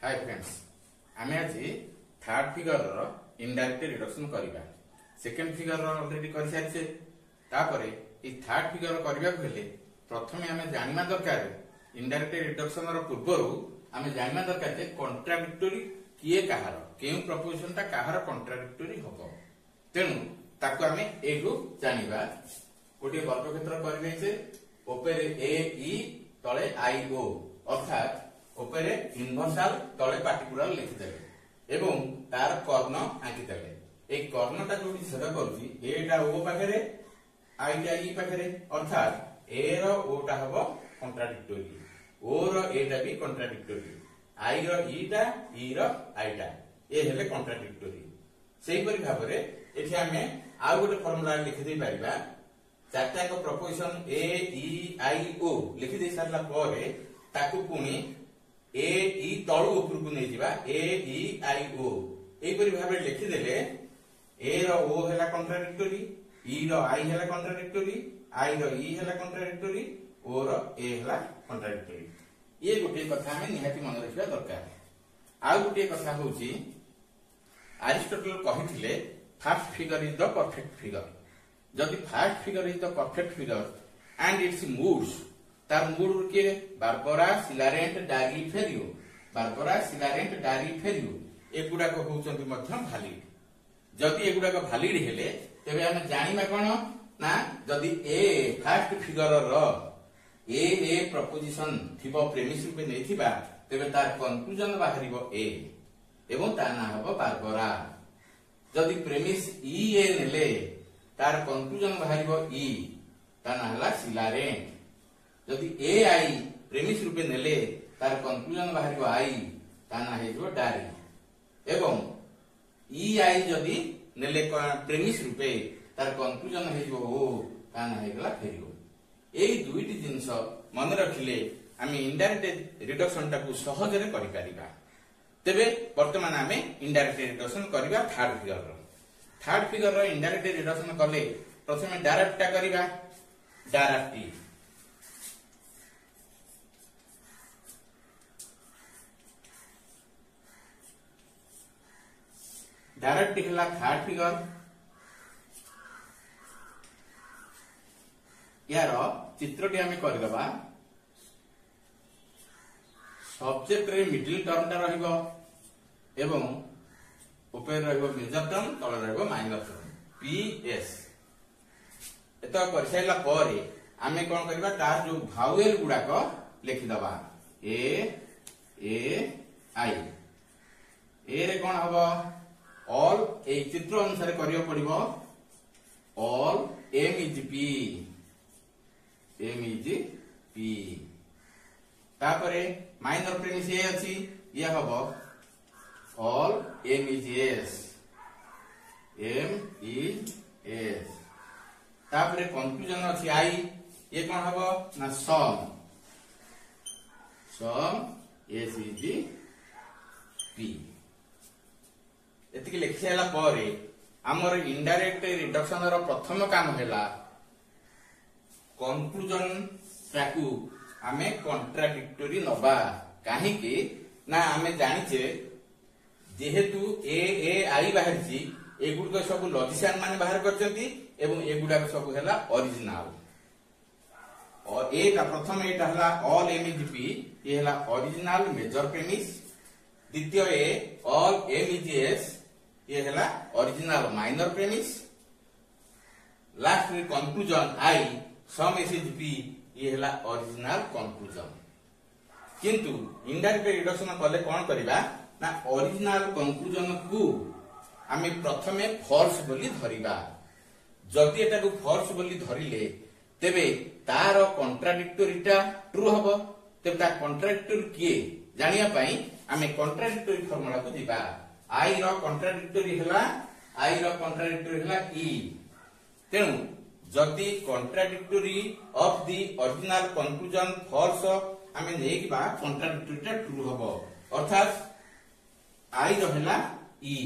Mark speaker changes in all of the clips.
Speaker 1: Hi friends, आम आज third figure indirect reduction करवा। सेकेंड फिगर ऑलरेडी कर सारी। तापरे ये थर्ड फिगर करने को हेले प्रथम आम जाना दरकार इनडायरेक्ट रिडक्शन पूर्वर आम जाना दरकार जे कॉन्ट्राडिक्टोरी किए कहार केउ प्रपोजिशन टा कहार कॉन्ट्राडिक्टोरी हम। तेणु ताको आम एठू जानिबा। गोटे वर्गक्षेत्र करदेचे ऊपर ए ई तले आई ओ अर्थात ऊपर इनवर्साल तले पार्टिकुलर लिखिदेले एवं तार कर्ण आंकिदेले। ए कर्णटा जो छेद करुची एटा ओ पाखरे आईटा ई पाखरे अर्थात ए रो ओटा हबो कॉन्ट्राडिक्टोरी, ओ रो एटा भी कॉन्ट्राडिक्टोरी, आई रो ईटा ई रो आईटा ए हेले कॉन्ट्राडिक्टोरी। सेही परि भाबरे एठी आमे आ गोटे फार्मूला लिखि दे परिबा। चारटा को प्रपोजिशन ए ई आई ओ लिखि दे सारला परे ताकू पुणी ए ई तळु ऊपर को नै जिबा ए ई आई ओ एई परि भाबे लिखि देले ए रो ओ हेला कॉन्ट्राडिक्टोरी, ई रो आई हेला कॉन्ट्राडिक्टोरी, आई रो ई हेला कॉन्ट्राडिक्टोरी, ओ रो ए हेला कॉन्ट्राडिक्टोरी। ये गोटे कथा हमें निहाती मन रखिबा दरकार। आ गोटे कथा होची एरिस्टोटल कहिथिले first figure is the perfect figure. जदि first figure is the perfect figure and its moods तार मूड के Barbara Celarent Darii Ferio, Barbara Celarent Darii फेरियो एगुडा को होचंती मध्य वैलिड। जदि एगुडा को वैलिड हेले तबे हम जानिबा कोन ना जदि ए फर्स्ट फिगर रो ए प्रपोजिशन थिबो प्रेमिस रूपे नैथिबा तबे तार कंक्लूजन बाहरिबो ए एवं ता ना हबो बारबरा। जदि प्रेमिस ई ए नेले तार कंक्लूजन बाहरिबो ई ता ना हला सिलारेंट। जदि ए आई प्रेमिस रूपे नेले तार कंक्लूजन बाहरिबो आई ता ना हेजो डारी एवं ई आई जदि नेले प्रेमिस रूपे तार कंक्लूजन हेजो ओ ता ना हेगला फेरियो। एई दुईटी जिंस मन रखिले आमे इनडायरेक्ट रिडक्शन टाकू सहज रे करि परिबा। तेबे वर्तमान आमे इनडायरेक्ट रिडक्शन करबा थर्ड फिगर रो। थर्ड फिगर रो इनडायरेक्ट रिडक्शन करले प्रथमे डायरेक्ट टा करबा। डायरेक्ट डायरेक्ट हेला थर्ड फिगर। यार चित्रटी आमे करदबा। सब्जेक्ट रे मिडिल टर्म टा रहइबो एवं ऊपर रहइबो मेजर टर्म तळे रहइबो माइनर टर्म पी एस। एतो करसाइला परे आमे कोन करबा तार जो भावेल गुडा को लिखि दबा ए आई। ए रे कोन हबो ऑल ए चित्र अनुसार करियो पड़िबो ऑल एम इज पी तापरे माइनर प्रेमिस ए अछि ये हबो ऑल एम इज एस तापरे कंक्लूजन अछि आई ये कोन हबो ना सम एस इज पी। एतिके लिखि साइला परे हमर इनडायरेक्ट रिडक्शन रो प्रथम काम हैला कंक्लूजन ताकू आमे कॉन्ट्राडिक्टोरी नबा। काहे कि ना आमे जानिचे जेहेतु ए आई बाहरची एगुड सब लॉजिशियन माने बाहर करचंती एवं एगुडा सब हैला ओरिजिनल। और एटा प्रथम एटा हैला ऑल एम इज पी ये हैला ओरिजिनल मेजर प्रेमिस। द्वितीय ए ऑल एम इज एस ये हैला ओरिजिनल माइनर प्रेमिस। लास्ट रे conclusion I some S is P ये हैला ओरिजिनल कंक्लूजन। किंतु इनडायरेक्ट रिडक्शन कले कोन करिबा ना ओरिजिनल कंक्लूजन को आमे प्रथमे फॉल्स बोली धरिबा। जदि एटा को फॉल्स बोली धरिले तेबे तार कॉन्ट्राडिक्टोरीटा ट्रू हबो। तेबे ता कॉन्ट्राडिक्टोरी किए जानिया पई आमे कॉन्ट्राडिक्टोरी फार्मूला को दिबा। आई रो कॉन्ट्राडिक्टोरी हैला ई। तेनु जदि contradictory of the original conclusion false आमे नेकिबा कॉन्ट्राडिक्टोरीटा ट्रू हबो अर्थात आई रहला E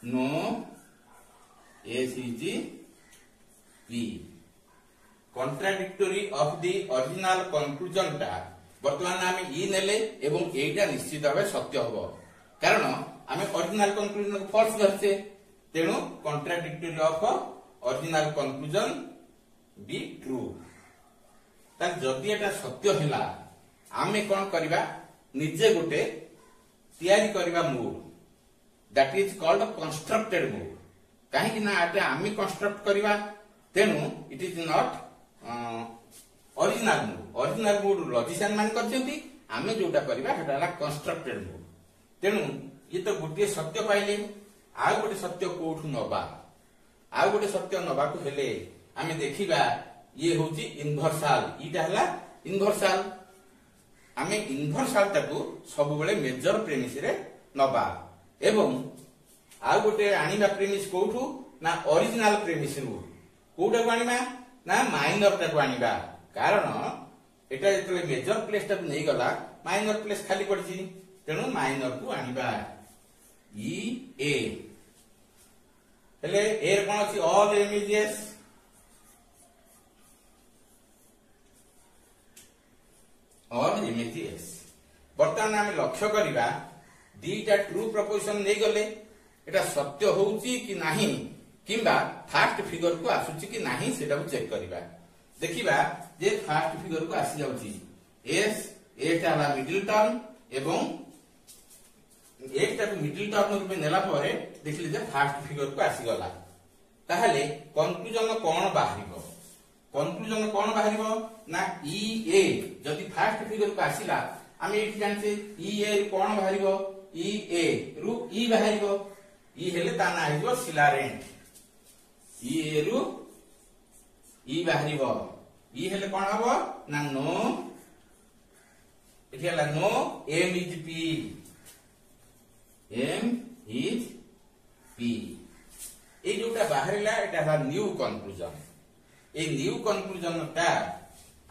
Speaker 1: no S is P. Contradictory of the original conclusion टा बर्तमान आम इ नेले एवं एटा निश्चित भाव सत्य हम कारण आम ओरिजिनल कंक्लूजन को फॉल्स धरते तेणु contradictory of original conclusion be true जदि एटा सत्य है आमे कौन करबा निजे गोटे तैयारी करबा mood that is called constructed mood कहीं ना आटे आमे कंस्ट्रक्ट करबा तेणु it is not original mood logician मान करछंती आमे जोटा करबा हेटा ला कंस्ट्रक्टेड मूड तेणु ये तो गोटे सत्य पाइले आ गोटे सत्य कोठु नबा आ गोटे सत्य नबा को हेले आमे देखिबा ये होची इनवर्साल इटा हला इनवर्साल आमे इनवर्साल ताकू सब बेले मेजर प्रेमिस रे नबा एवं आ गोटे आनिबा प्रेमिस कोठु ना ओरिजिनल प्रेमिस रु कोठा को आनिबा ना माइनर टाकू आनिबा कारण एटा जेतले मेजर प्लेस टाकू नै गला माइनर प्लेस खाली पड़ची तेणु माइनर को आनिबा ई ए हेले ए कोन अछि ऑल इमेजेस ऑल इमेजेस बर्तमान आम लक्ष्य करिबा दीटा ट्रू प्रपोजिशन नै गले एटा सत्य होउची कि नाही किंबा फास्ट फिगर को आसुची कि नाही सेटा को चेक करिबा देखिबा जे फास्ट फिगर को आसी जाउची एस एटा ला मिडिल टर्म एवं एकटा को मिडिल टर्म रूपे नेला परे देखिले जे फास्ट फिगर को आसी गला ताहले कंक्लूजन कोन बाहरिबो कंक्लूजन कोन बाहरिबो ना ई ए जदि फास्ट फिगर को आसीला आमे एठी जानते ई ए कोन बाहरिबो ई ए रु ई बाहरिबो ई हेले ता ना आइबो सिलारेंट ई ए रु ई बाहरिबो ई हेले कोन हबो ना नो एठी हला no M is P M is P ए जोटा बाहरिला एटा हला न्यू कंक्लूजन ए न्यू कंक्लूजन ता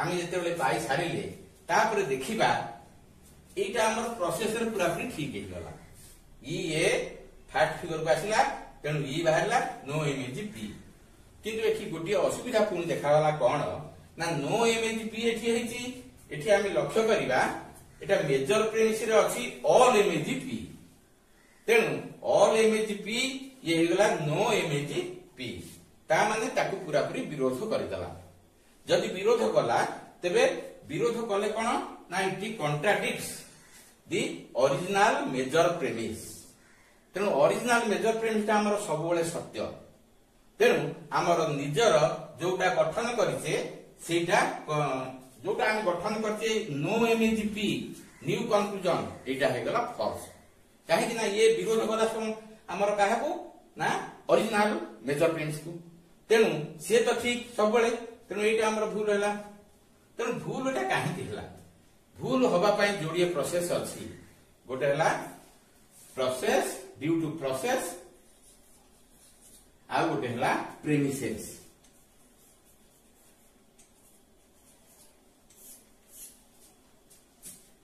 Speaker 1: आमे जते बेले पाई सारिले तापर देखिबा एटा हमर प्रोसेस रे पूरा पूरी ठीक हे गला ई ए फास्ट फिगर को आसिला तेनु ई बाहरला नो इमेज पी किंतु एठी गोटी असुविधा पुनी देखावाला कोन ना नो इमेज पी एठी हेची एठी आमे लक्ष्य करिबा एटा मेजर प्रेमिस रे अछि ऑल इमेज पी तेनु ऑल इमेज पी ये हेगला नो इमेज पी ता माने ताकू पूरा पूरी विरोध करिदला जदि विरोध कला तबे विरोध कले कोन ना it contradicts the original major premise तेनु ओरिजिनल मेजर प्रेमिस ता हमर सब बेले सत्य तेनु हमर निजर जोटा गठन करिसे सेटा जोटा हम गठन करछे no M is P new conclusion एटा हेगला फॉल्स काहे कि ना ये विरोध कला सम हमर काहे को ना ओरिजिनल मेजर प्रेमिस को तेनु से तो ठीक सब बेले तेनु एटा हमर भूल हैला तेनु भूल एटा काहे दिहला भूल होबा पई जोड़िए प्रोसेस अछि गोटे हैला प्रोसेस ड्यू टू प्रोसेस आ गोटे हैला प्रेमिसेस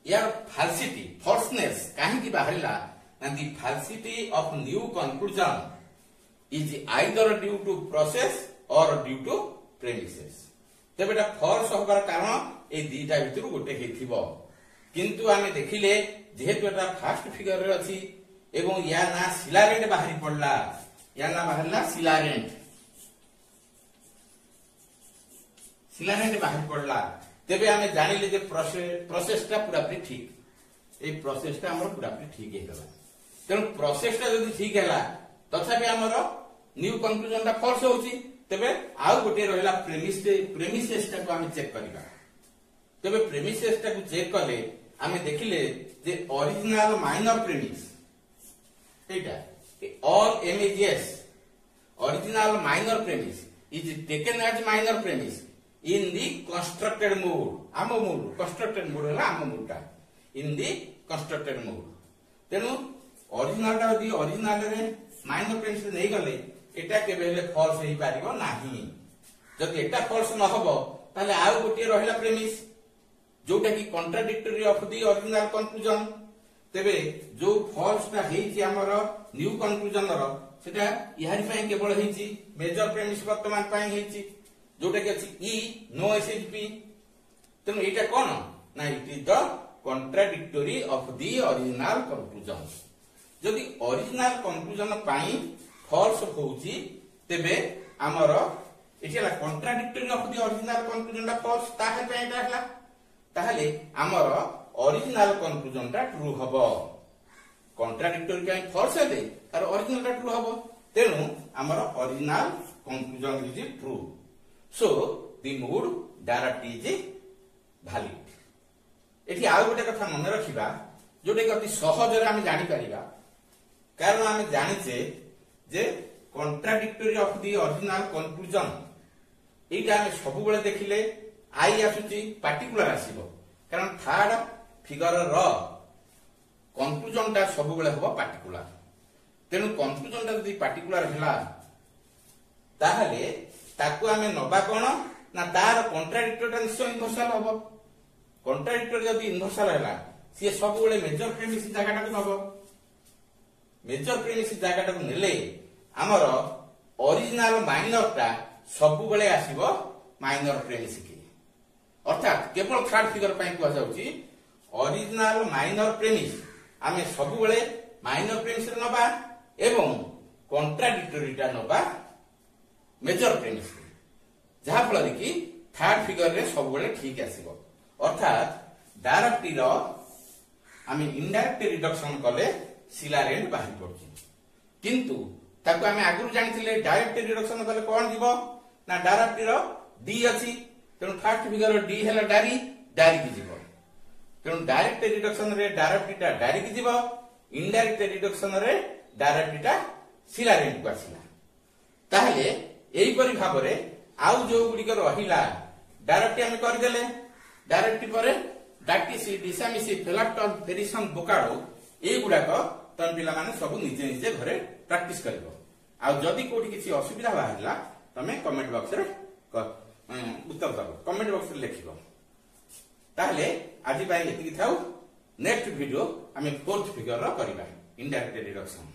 Speaker 1: यार फाल्सिटी फॉल्सनेस काहे की बाहरिला ना the falsity of new conclusion is either due to process or due to premises तबे एटा फॉल्स होबार कारण ए दीटा भितर गोटे हेथिबो किंतु आमे देखिले जेहेतु एटा फास्ट फिगर रे अछि एवं या ना सिलारेंट बाहरी पड़ला या ना बाहरला सिलारेंट बाहरी पड़ला तेबे आमे जानिले जे प्रोसेसटा पूरा पूरी ठीक ए प्रोसेसटा हमर पूरा पूरी ठीक हेतला तेनु प्रोसेसटा जदि ठीक हैला तथापि हमर न्यू कंक्लूजन ता फॉल्स होउची तेबे आउ गोटे रहला प्रेमिसेस टा को आमे चेक करिबा तेबे प्रेमिसेस टा को चेक करले आमे देखिले जे ओरिजिनल माइनर प्रेमिस एटा all M is S original minor premise is taken as minor premise in the constructed mood आम मूड constructed mood है आम मूडटा in the constructed mood तेनु ओरिजिनल टा यदि ओरिजिनल रे माइनर प्रेमिस नै गले एटा केबे हेले फॉल्स हेई पारिबो नाही जदि एटा फॉल्स न हबो ताले आउ गोटे रहिला प्रेमिस जोटा की contradictory of the original conclusion तेबे जो फॉल्स टा हेई हमर न्यू कंक्लूजन रो सेटा यारी पई केवल हेई मेजर प्रेमिस वर्तमान पई हेई जोटा कि अछि ई नो एसएचपी तेनु एटा कोन ना it is the contradictory of the original conclusion. जदि ओरिजिनल कंक्लूजन पाई फॉल्स होउची तेबे हमर एठी हला contradictory of the original conclusion false ताहे पे एटा हला ताहले हमर ओरिजिनल कंक्लूजन टा ट्रू हबो। कॉन्ट्राडिक्टोरी काई फॉल्स हेले तार ओरिजिनल टा ट्रू हबो तेनु हमर original conclusion is true. So the mood direct is valid. एठी आउ गोटे कथा मन रखिबा जोटे कति सहज रे हम जानि परिबा कारण हम जानिचे जे कॉन्ट्राडिक्टोरी ऑफ द ओरिजिनल कंक्लूजन एटा हम सब बेले देखिले आई आसुची पार्टिकुलर आसीबो कारण थर्ड फिगर रो कंक्लूजन ता सब बेले होबो पार्टिकुलर। तेनु कंक्लूजन ता जदि पार्टिकुलर हला ताहले ताकू हमें नबा कोन ना तार कॉन्ट्राडिक्टोरी ता निश्चय इनवर्सल होबो। कॉन्ट्राडिक्टोरी जदि इनवर्सल हला सी सब बेले मेजर प्रेमिस जागाटा को नबो। मेजर प्रेमिस जागाटा को नेले हमर ओरिजिनल माइनर ता सब बेले आसीबो माइनर प्रेमिस की अर्थात केवल थर्ड फिगर पई को जाउची ओरिजिनल माइनर प्रेमिस आमे सब बेले माइनर प्रेमिस रे नबा एवं कॉन्ट्राडिक्टोरी ता नबा मेजर प्रेमिस जहा फल कि थर्ड फिगर रे सब बेले ठीक आसीबो। अर्थात डायरेक्ट रो आमे इनडायरेक्ट रिडक्शन कले सिलारेंट बाहर पड़छि किंतु ताको आमे आगु जानिथिले डायरेक्ट रिडक्शन कले कोन दिबो ना डायरेक्ट रो डी अछि तेनु फर्स्ट फिगर डी हेला डारी डारी की जीवो तेनु डायरेक्ट रिडक्शन रे डायरेक्ट टा डारी की जीवो इनडायरेक्ट रिडक्शन रे डायरेक्ट टा सिलारेंट को आसीला ताहले एई परि भाबरे आउ जो गुडी कर रहिला डायरेक्ट हम कर देले डायरेक्ट परे डाक्टिसी डिसामिसी फेलाक्टन फेरिसन बोकाडो ए गुडा को तन पिला माने सब निजे निजे घरे प्रैक्टिस करबो। आ जदी कोठी किछि असुविधा बाहरला तमे कमेंट बॉक्स रे उत्तर दबो कमेंट बॉक्स रे लिखिबो। ताहले आजि बाय एतिकी थाउ नेक्स्ट वीडियो हमें फोर्थ फिगर रो करबा इनडायरेक्ट रिडक्शन।